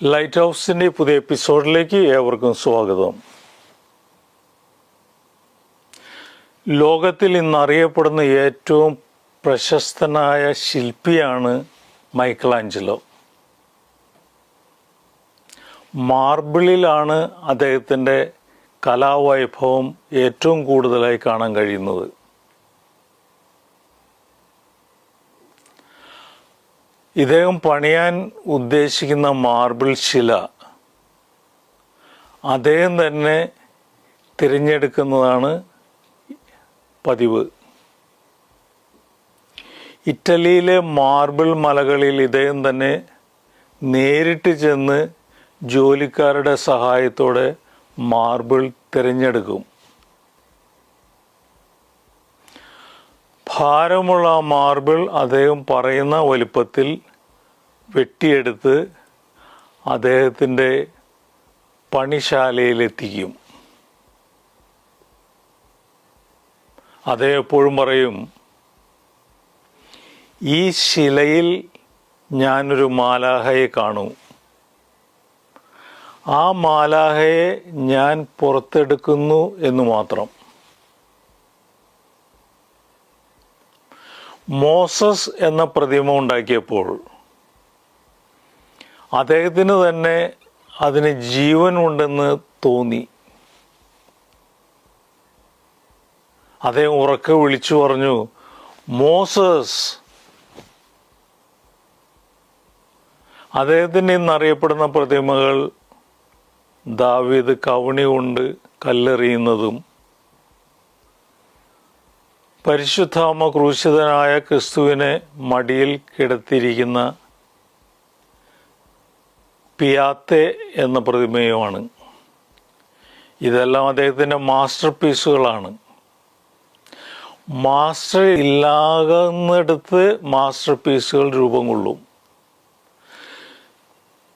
Light ഹൗസിൻ്റെ പുതിയ എപ്പിസോഡിലേക്ക് ഏവർക്കും സ്വാഗതം. ലോകത്തിൽ ഇന്നറിയപ്പെടുന്ന ഏറ്റവും പ്രശസ്തനായ ശില്പിയാണ് മൈക്കലാഞ്ചലോ. മാർബിളിലാണ് അദ്ദേഹത്തിൻ്റെ കലാവൈഭവം ഏറ്റവും കൂടുതലായി കാണാൻ കഴിയുന്നത്. ഇദ്ദേഹം പണിയാൻ ഉദ്ദേശിക്കുന്ന മാർബിൾ ശില അദ്ദേഹം തന്നെ തിരഞ്ഞെടുക്കുന്നതാണ് പതിവ്. ഇറ്റലിയിലെ മാർബിൾ മലകളിൽ ഇദ്ദേഹം തന്നെ നേരിട്ട് ചെന്ന് ജോലിക്കാരുടെ സഹായത്തോടെ മാർബിൾ തിരഞ്ഞെടുക്കും. ഭാരമുള്ള മാർബിൾ അദ്ദേഹം പറയുന്ന വലിപ്പത്തിൽ വെട്ടിയെടുത്ത് അദ്ദേഹത്തിൻ്റെ പണിശാലയിലെത്തിക്കും. അദ്ദേഹം എപ്പോഴും പറയും, ഈ ശിലയിൽ ഞാനൊരു മാലാഹയെ കാണൂ, ആ മാലാഹയെ ഞാൻ പുറത്തെടുക്കുന്നു എന്ന് മാത്രം. മോസസ് എന്ന പ്രതിമ ഉണ്ടാക്കിയപ്പോൾ അദ്ദേഹത്തിന് തന്നെ അതിന് ജീവൻ ഉണ്ടെന്ന് തോന്നി. അദ്ദേഹം ഉറക്കെ വിളിച്ചു പറഞ്ഞു, മോസസ്. അദ്ദേഹത്തിന് ഇന്നറിയപ്പെടുന്ന പ്രതിമകൾ ദാവീദ് കവണി കൊണ്ട് കല്ലെറിയുന്നതും പരിശുദ്ധാമ്മ ക്രൂശിതനായ ക്രിസ്തുവിനെ മടിയിൽ കിടത്തിയിരിക്കുന്ന പിയാത്തെ എന്ന പ്രതിമയുമാണ്. ഇതെല്ലാം അദ്ദേഹത്തിൻ്റെ മാസ്റ്റർ പീസുകളാണ്. മാസ്റ്റർ ഇല്ലാകുന്നിടത്ത് മാസ്റ്റർ പീസുകൾ രൂപം കൊള്ളും.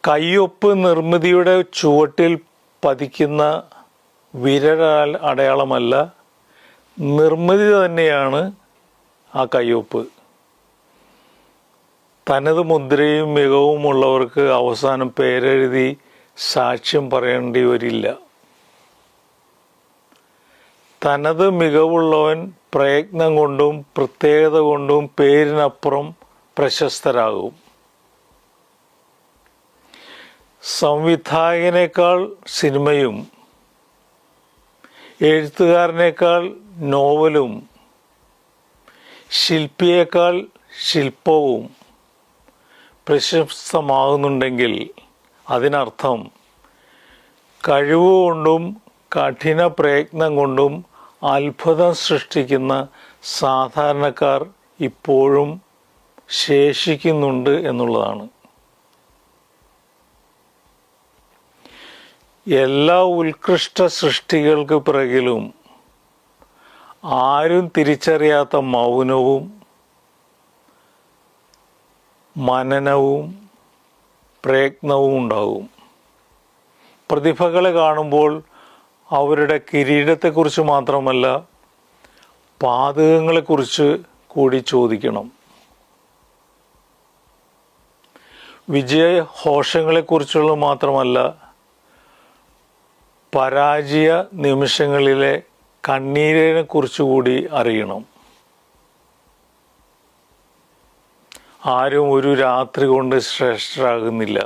കയ്യൊപ്പ് നിർമ്മിതിയുടെ ചുവട്ടിൽ പതിക്കുന്ന വിരൽ അടയാളമല്ല, നിർമ്മിതി തന്നെയാണ് ആ കയ്യൊപ്പ്. തനത് മുദ്രയും മികവും ഉള്ളവർക്ക് അവസാനം പേരെഴുതി സാക്ഷ്യം പറയേണ്ടി വരില്ല. തനത് മികവുള്ളവൻ പ്രയത്നം കൊണ്ടും പ്രത്യേകത കൊണ്ടും പേരിനപ്പുറം പ്രശസ്തരാകും. സംവിധായകനേക്കാൾ സിനിമയും എഴുത്തുകാരനേക്കാൾ നോവലും ശില്പിയേക്കാൾ ശില്പവും പ്രശസ്തമാകുന്നുണ്ടെങ്കിൽ അതിനർത്ഥം കഴിവുകൊണ്ടും കഠിന പ്രയത്നം കൊണ്ടും അത്ഭുതം സൃഷ്ടിക്കുന്ന സാധാരണക്കാർ ഇപ്പോഴും ശേഷിക്കുന്നുണ്ട് എന്നുള്ളതാണ്. എല്ലാ ഉത്കൃഷ്ട സൃഷ്ടികൾക്ക് പിറകിലും ആരും തിരിച്ചറിയാത്ത മൗനവും മനനവും പ്രയത്നവും ഉണ്ടാകും. പ്രതിഭകളെ കാണുമ്പോൾ അവരുടെ കിരീടത്തെക്കുറിച്ച് മാത്രമല്ല, പാതകങ്ങളെക്കുറിച്ച് കൂടി ചോദിക്കണം. വിജയഘോഷങ്ങളെക്കുറിച്ചുള്ള മാത്രമല്ല, പരാജയ നിമിഷങ്ങളിലെ കണ്ണീരിനെ കുറിച്ചുകൂടി അറിയണം. ആരും ഒരു രാത്രി കൊണ്ട് ശ്രേഷ്ഠരാകുന്നില്ല.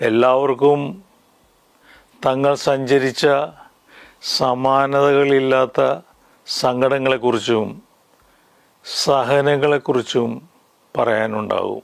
എല്ലാവർക്കും തങ്ങൾ സഞ്ചരിച്ച സമാനതകളില്ലാത്ത സങ്കടങ്ങളെക്കുറിച്ചും സഹനങ്ങളെക്കുറിച്ചും പറയാനുണ്ടാകും.